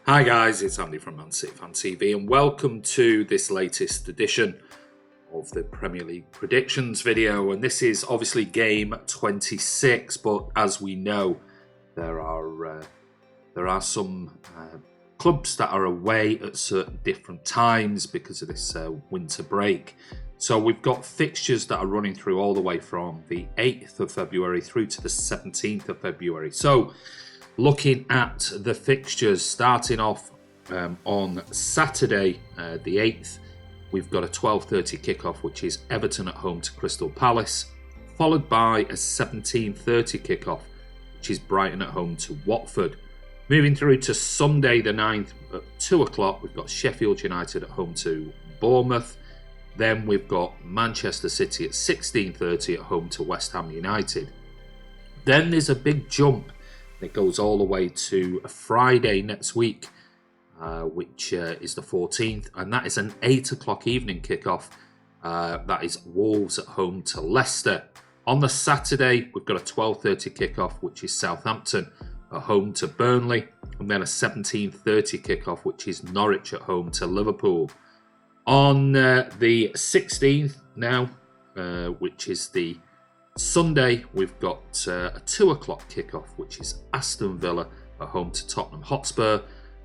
Hi guys, it's Andy from Man City Fan TV and welcome to this latest edition of the Premier League predictions video. And this is obviously game 26, but as we know, there are some clubs that are away at certain different times because of this winter break. So we've got fixtures that are running through all the way from the 8th of February through to the 17th of February. So looking at the fixtures, starting off on Saturday the 8th, we've got a 12:30 kickoff, which is Everton at home to Crystal Palace, followed by a 17:30 kickoff, which is Brighton at home to Watford. Moving through to Sunday the 9th at 2 o'clock, we've got Sheffield United at home to Bournemouth. Then we've got Manchester City at 16:30 at home to West Ham United. Then there's a big jump. It goes all the way to a Friday next week, which is the 14th, and that is an 8 o'clock evening kickoff. That is Wolves at home to Leicester. On the Saturday, we've got a 12:30 kickoff, which is Southampton at home to Burnley, and then a 17:30 kickoff, which is Norwich at home to Liverpool. On the 16th now, which is the Sunday, we've got a 2 o'clock kickoff, which is Aston Villa at home to Tottenham Hotspur,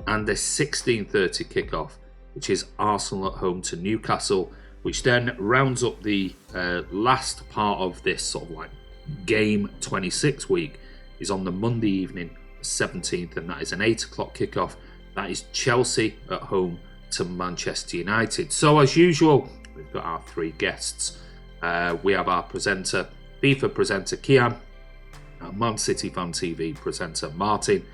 and a 16:30 kickoff, which is Arsenal at home to Newcastle, which then rounds up the last part of this sort of like game 26 week, is on the Monday evening, 17th, and that is an 8 o'clock kickoff. That is Chelsea at home to Manchester United. So as usual, we've got our three guests. We have our presenter, FIFA presenter Kiam, our Man City Fan TV presenter Martin,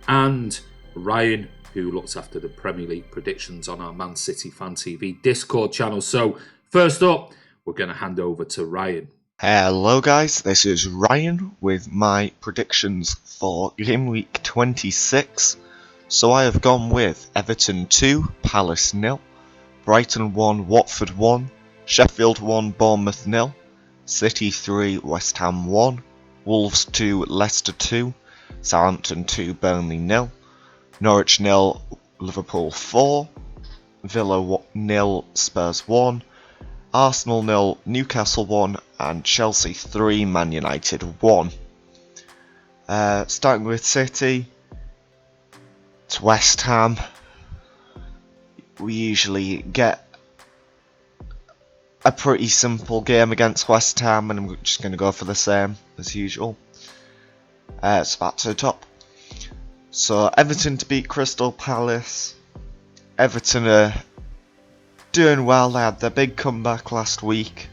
and Ryan, who looks after the Premier League predictions on our Man City Fan TV Discord channel. So first up, we're going to hand over to Ryan. Hello guys, this is Ryan with my predictions for game week 26. So I have gone with Everton 2, Palace 0, Brighton 1, Watford 1, Sheffield 1, Bournemouth 0, City 3, West Ham 1, Wolves 2, Leicester 2, Southampton 2, Burnley 0, Norwich 0, Liverpool 4, Villa 0, Spurs 1, Arsenal 0, Newcastle 1, and Chelsea 3, Man United 1. Starting with City, it's West Ham. We usually get a pretty simple game against West Ham, and I'm just going to go for the same as usual. So that's the top. So Everton to beat Crystal Palace. Everton are doing well. They had their big comeback last week.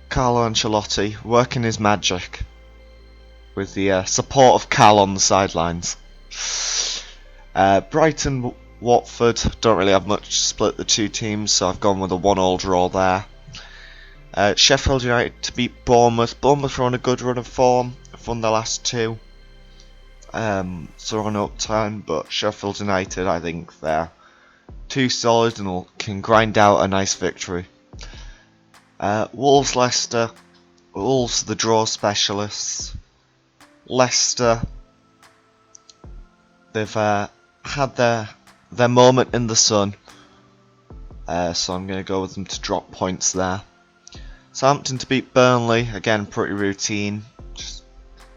Carlo Ancelotti working his magic with the support of Cal on the sidelines. Brighton, Watford, don't really have much to split the two teams, so I've gone with a 1-1 draw there. Sheffield United to beat Bournemouth. Bournemouth are on a good run of form. They've won their last two. So on up time, but Sheffield United, I think they're too solid and can grind out a nice victory. Wolves, Leicester. Wolves, the draw specialists. Leicester, they've had their moment in the sun, so I'm going to go with them to drop points there. Southampton to beat Burnley, again pretty routine, just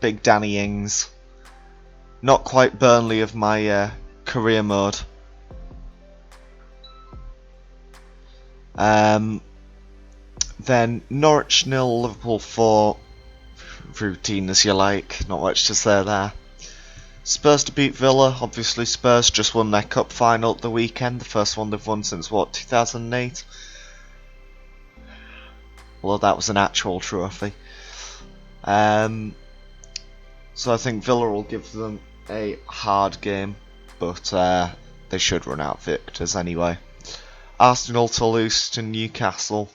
big Danny Ings. Not quite Burnley of my career mode. Then Norwich 0, Liverpool 4, routine as you like, not much to say there. Spurs to beat Villa, obviously Spurs just won their cup final at the weekend, the first one they've won since 2008? Although that was an actual trophy. So I think Villa will give them a hard game, but they should run out victors anyway. Arsenal to lose to Newcastle.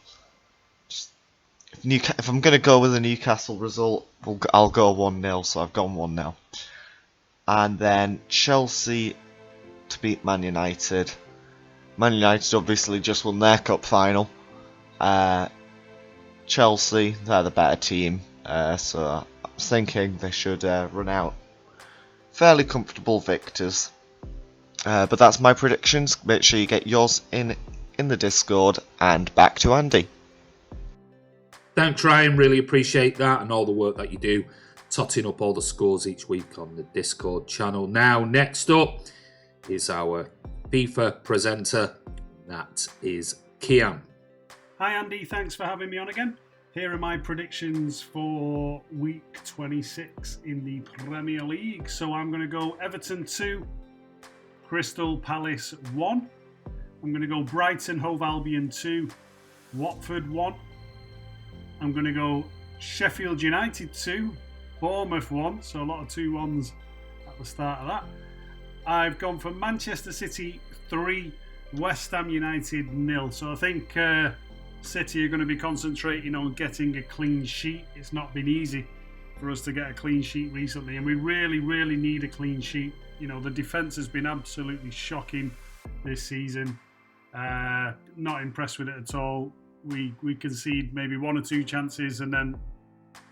If I'm going to go with a Newcastle result, I'll go 1-0, so I've gone 1-0. And then Chelsea to beat Man United. Man United obviously just won their cup final. Chelsea, they're the better team, so I'm thinking they should run out fairly comfortable victors. But that's my predictions. Make sure you get yours in the Discord, and back to Andy. Thanks, Ryan. Really appreciate that and all the work that you do, totting up all the scores each week on the Discord channel. Now, next up is our FIFA presenter. That is Kiam. Hi, Andy. Thanks for having me on again. Here are my predictions for week 26 in the Premier League. So I'm going to go Everton 2, Crystal Palace 1. I'm going to go Brighton Hove Albion 2, Watford 1. I'm going to go Sheffield United 2, Bournemouth 1. So a lot of 2-1s at the start of that. I've gone for Manchester City 3, West Ham United 0. So I think City are going to be concentrating on getting a clean sheet. It's not been easy for us to get a clean sheet recently, and we really, really need a clean sheet. You know, the defence has been absolutely shocking this season. Not impressed with it at all. We concede maybe 1 or 2 chances, and then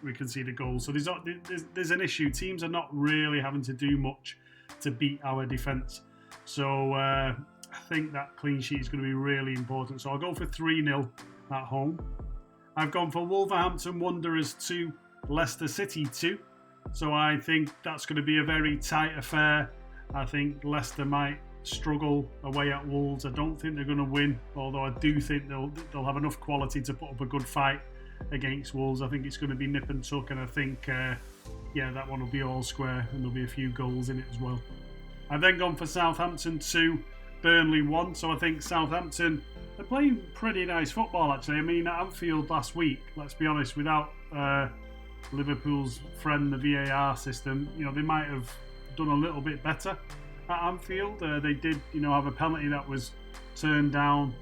we concede a goal. So there's an issue. Teams are not really having to do much to beat our defence. So I think that clean sheet is going to be really important. So I'll go for 3-0 at home. I've gone for Wolverhampton Wanderers 2, Leicester City 2. So I think that's going to be a very tight affair. I think Leicester might struggle away at Wolves. I don't think they're going to win, although I do think they'll have enough quality to put up a good fight against Wolves. I think it's going to be nip and tuck, and I think that one will be all square, and there'll be a few goals in it as well. I've then gone for Southampton 2, Burnley 1. So I think Southampton are playing pretty nice football, actually. I mean, at Anfield last week, let's be honest, without Liverpool's friend, the VAR system, you know, they might have done a little bit better at Anfield. They did, have a penalty that was turned down.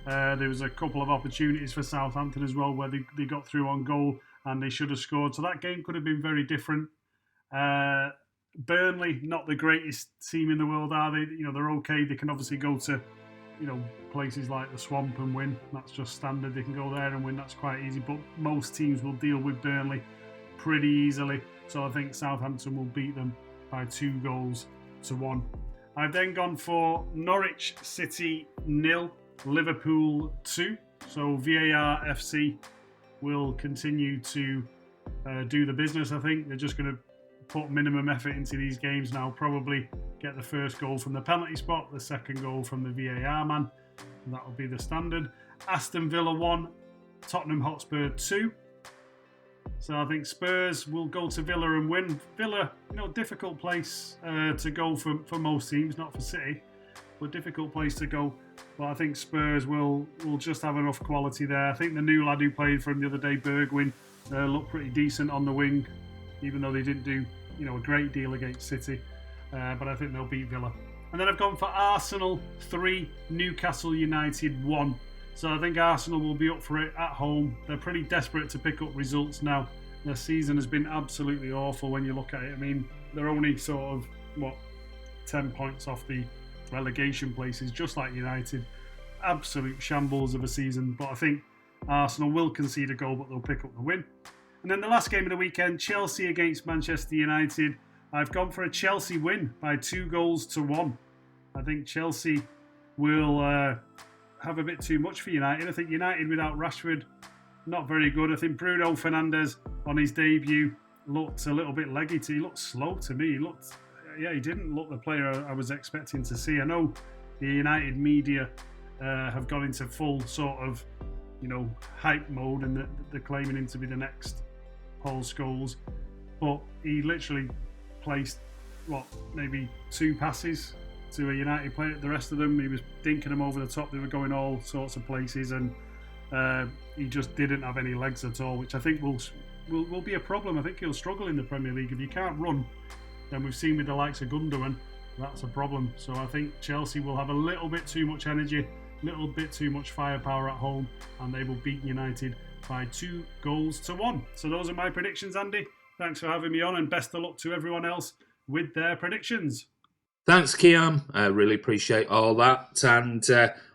There was a couple of opportunities for Southampton as well where they got through on goal and they should have scored. So that game could have been very different. Burnley, not the greatest team in the world, are they? They're okay. They can obviously go to, places like the Swamp and win. That's just standard. They can go there and win. That's quite easy. But most teams will deal with Burnley pretty easily. So I think Southampton will beat them by 2-1. I've then gone for Norwich City 0, Liverpool 2. So VAR FC will continue to do the business, I think. They're just going to put minimum effort into these games now. Probably get the first goal from the penalty spot, the second goal from the VAR man. And that will be the standard. Aston Villa 1, Tottenham Hotspur 2. So I think Spurs will go to Villa and win. Villa, difficult place to go for most teams, not for City, but difficult place to go. But I think Spurs will just have enough quality there. I think the new lad who played for him the other day, Bergwijn, looked pretty decent on the wing, even though they didn't do a great deal against City. But I think they'll beat Villa. And then I've gone for Arsenal 3, Newcastle United 1. So I think Arsenal will be up for it at home. They're pretty desperate to pick up results now. Their season has been absolutely awful when you look at it. I mean, they're only sort of, 10 points off the relegation places, just like United. Absolute shambles of a season. But I think Arsenal will concede a goal, but they'll pick up the win. And then the last game of the weekend, Chelsea against Manchester United. I've gone for a Chelsea win by 2-1. I think Chelsea will have a bit too much for United. I think United without Rashford, not very good. I think Bruno Fernandes on his debut looked a little bit leggy. He looked slow to me. He didn't look the player I was expecting to see. I know the United media have gone into full sort of, hype mode, and they're claiming him to be the next Paul Scholes. But he literally placed, maybe 2 passes to a United player. The rest of them, he was dinking them over the top. They were going all sorts of places, and he just didn't have any legs at all, which I think will be a problem. I think he'll struggle in the Premier League. If you can't run, then we've seen with the likes of Gundogan, that's a problem. So I think Chelsea will have a little bit too much energy, a little bit too much firepower at home, and they will beat United by 2-1. So those are my predictions, Andy. Thanks for having me on, and best of luck to everyone else with their predictions. Thanks, Kiam. I really appreciate all that. And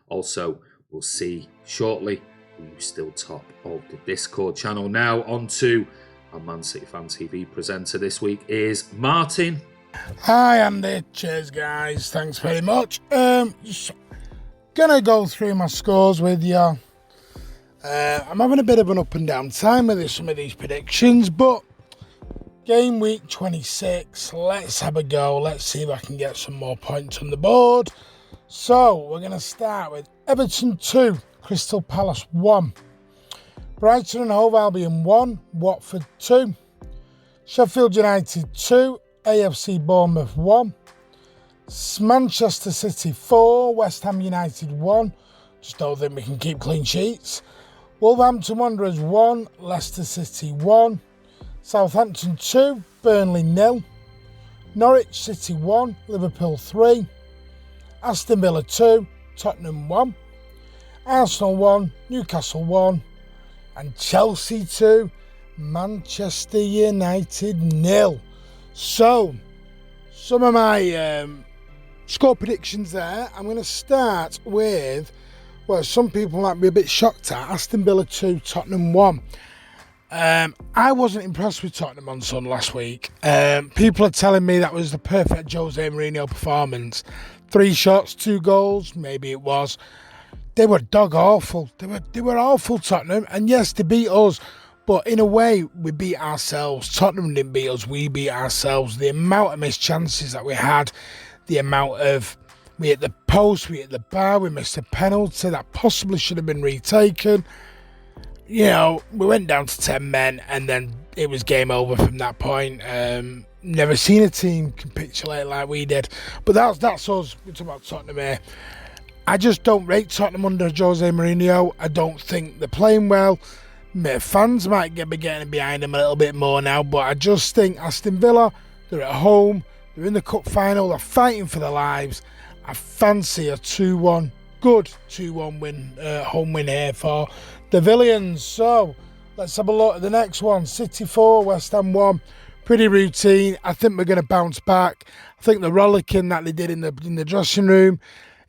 also, we'll see shortly who's still top of the Discord channel. Now, on to our Man City Fan TV presenter this week is Martin. Hi Andy, cheers guys, thanks very much. Just gonna go through my scores with you. I'm having a bit of an up and down time with some of these predictions, but game week 26, let's have a go. Let's see if I can get some more points on the board. So we're gonna start with Everton 2, Crystal Palace 1, Brighton and Hove Albion 1, Watford 2, Sheffield United 2, AFC Bournemouth 1, Manchester City 4, West Ham United 1, just don't think we can keep clean sheets, Wolverhampton Wanderers 1, Leicester City 1, Southampton 2, Burnley 0, Norwich City 1, Liverpool 3, Aston Villa 2, Tottenham 1, Arsenal 1, Newcastle 1, and Chelsea 2, Manchester United 0. So, some of my score predictions there. I'm going to start with, well, some people might be a bit shocked at, Aston Villa 2, Tottenham 1. I wasn't impressed with Tottenham on Sun last week. People are telling me that was the perfect Jose Mourinho performance. 3 shots, 2 goals, maybe it was. They were dog awful. They were awful, Tottenham. And yes, they beat us. But in a way, we beat ourselves. Tottenham didn't beat us, we beat ourselves. The amount of missed chances that we had, the amount of, we hit the post, we hit the bar, we missed a penalty that possibly should have been retaken. You know, we went down to 10 men and then it was game over from that point. Never seen a team capitulate like we did. But that's us. We're talking about Tottenham here. I just don't rate Tottenham under Jose Mourinho. I don't think they're playing well. Fans might be getting behind them a little bit more now, but I just think Aston Villa, they're at home, they're in the cup final, they're fighting for their lives. I fancy a 2-1, good 2-1 win, home win here for the Villians. So let's have a look at the next one. City 4, West Ham 1. Pretty routine. I think we're going to bounce back. I think the rollicking that they did in the dressing room,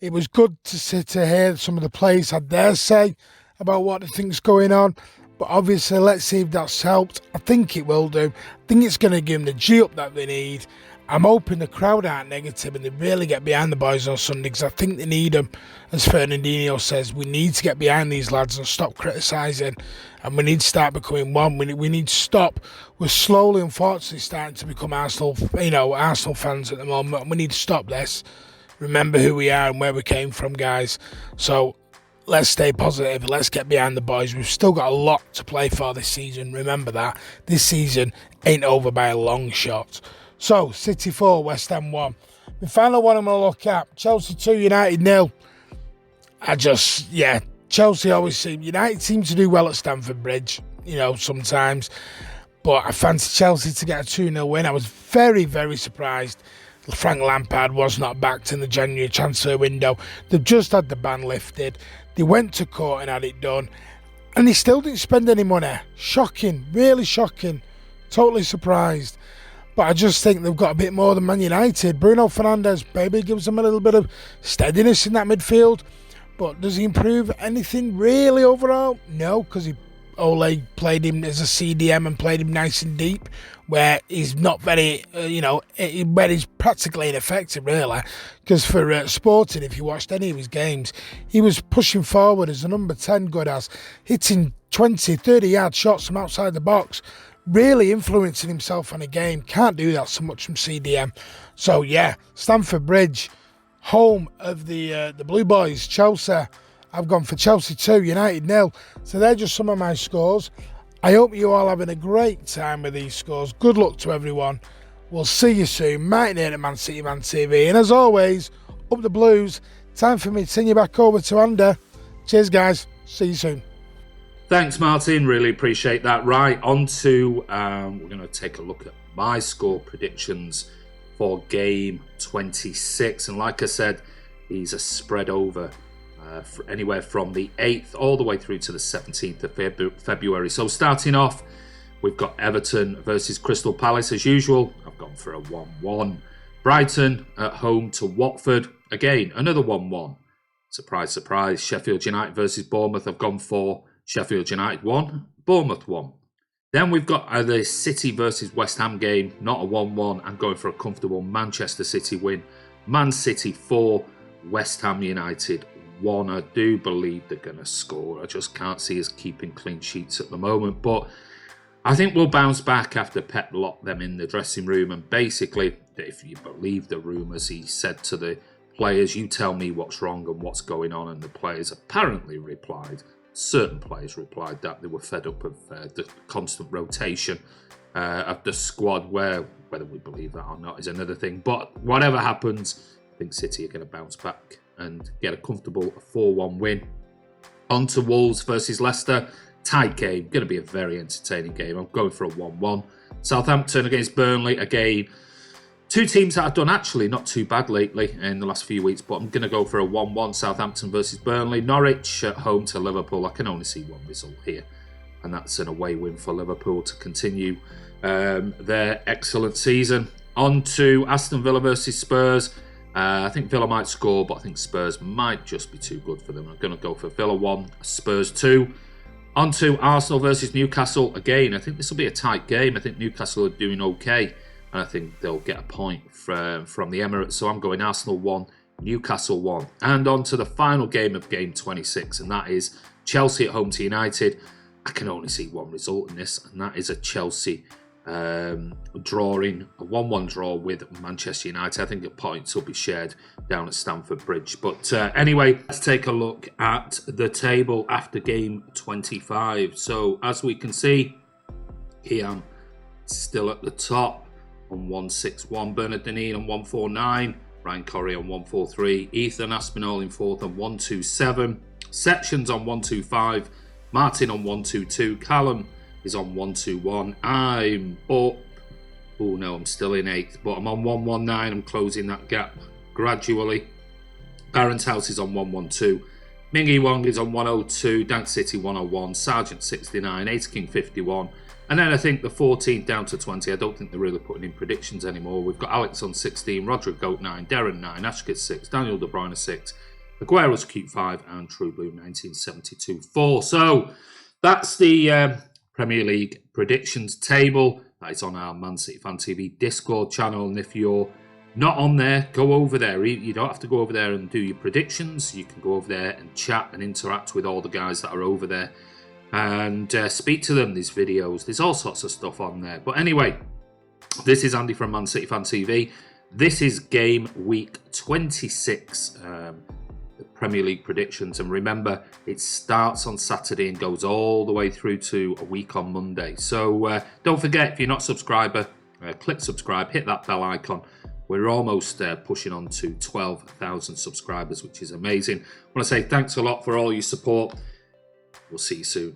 it was good to hear some of the players had their say about what they think's going on. But obviously, let's see if that's helped. I think it will do. I think it's going to give them the G-up that they need. I'm hoping the crowd aren't negative and they really get behind the boys on Sunday, because I think they need them. As Fernandinho says, we need to get behind these lads and stop criticising. And we need to start becoming one. We need to stop. We're slowly, unfortunately, starting to become Arsenal fans at the moment. We need to stop this. Remember who we are and where we came from, guys. So let's stay positive. Let's get behind the boys. We've still got a lot to play for this season. Remember that. This season ain't over by a long shot. So, City 4, West Ham 1. The final one I'm going to look at, Chelsea 2, United 0. Chelsea always seem, United seem to do well at Stamford Bridge, sometimes. But I fancy Chelsea to get a 2-0 win. I was very, very surprised Frank Lampard was not backed in the January transfer window. They've just had the ban lifted. They went to court and had it done. And they still didn't spend any money. Shocking, really shocking. Totally surprised. But I just think they've got a bit more than Man United. Bruno Fernandes maybe gives them a little bit of steadiness in that midfield. But does he improve anything really overall? No, because Ole played him as a CDM and played him nice and deep, where he's not very, where he's practically ineffective, really. Because for Sporting, if you watched any of his games, he was pushing forward as a number 10 good as, hitting 20, 30-yard shots from outside the box, really influencing himself on a game. Can't do that so much from CDM. So, yeah, Stamford Bridge, home of the Blue Boys, Chelsea. I've gone for Chelsea 2, United 0. So they're just some of my scores. I hope you all having a great time with these scores. Good luck to everyone. We'll see you soon. Martin here at Man City Man TV. And as always, up the Blues. Time for me to send you back over to Andy. Cheers, guys. See you soon. Thanks, Martin. Really appreciate that. Right, on to, we're going to take a look at my score predictions for game 26. And like I said, these are spread over anywhere from the 8th all the way through to the 17th of February. So starting off, we've got Everton versus Crystal Palace as usual. I've gone for a 1-1. Brighton at home to Watford. Again, another 1-1. Surprise, surprise. Sheffield United versus Bournemouth. I've gone for Sheffield United 1, Bournemouth 1. Then we've got the City versus West Ham game, not a 1-1. I'm going for a comfortable Manchester City win. Man City 4, West Ham United 1. I do believe they're going to score. I just can't see us keeping clean sheets at the moment. But I think we'll bounce back after Pep locked them in the dressing room. And basically, if you believe the rumours, he said to the players, you tell me what's wrong and what's going on. And the players apparently replied, certain players replied that they were fed up of the constant rotation of the squad, whether we believe that or not is another thing. But whatever happens, I think City are going to bounce back and get a comfortable 4-1 win. On to Wolves versus Leicester. Tight game, going to be a very entertaining game. I'm going for a 1-1. Southampton against Burnley, again. Two teams that have done actually not too bad lately in the last few weeks, but I'm going to go for a 1-1 Southampton versus Burnley. Norwich at home to Liverpool. I can only see one result here, and that's an away win for Liverpool to continue their excellent season. On to Aston Villa versus Spurs. I think Villa might score, but I think Spurs might just be too good for them. I'm going to go for Villa 1, Spurs 2. On to Arsenal versus Newcastle. Again, I think this will be a tight game. I think Newcastle are doing okay, and I think they'll get a point from the Emirates. So I'm going Arsenal 1, Newcastle 1. And on to the final game of game 26, and that is Chelsea at home to United. I can only see one result in this, and that is a Chelsea drawing, a 1-1 draw with Manchester United. I think the points will be shared down at Stamford Bridge. But anyway, let's take a look at the table after game 25. So as we can see, Kiam still at the top on 161, Bernard Deneen on 149, Ryan Corrie on 143, Ethan Aspinall in fourth on 127, Sections on 125, Martin on 122, Callum is on 121. I'm up. Oh no, I'm still in eighth, but I'm on 119. I'm closing that gap gradually. Baron's House is on 112. Mingy Wong is on 102. Dank City 101. Sergeant 69. Ace King 51. And then I think the 14th down to 20. I don't think they're really putting in predictions anymore. We've got Alex on 16. Roderick Goat 9. Darren 9. Ashkid 6. Daniel De Bruyne 6. Aguero's Cute 5. And True Blue 1972 4. So that's the Premier League predictions table. That is on our Man City Fan TV Discord channel. And if you're not on there, go over there. You don't have to go over there and do your predictions. You can go over there and chat and interact with all the guys that are over there and speak to them. There's videos. There's all sorts of stuff on there. But anyway, this is Andy from Man City Fan TV. This is game week 26. Premier League predictions, and remember, it starts on Saturday and goes all the way through to a week on Monday. So don't forget, if you're not a subscriber, click subscribe, hit that bell icon. We're almost pushing on to 12,000 subscribers, which is amazing. I want to say thanks a lot for all your support. We'll see you soon.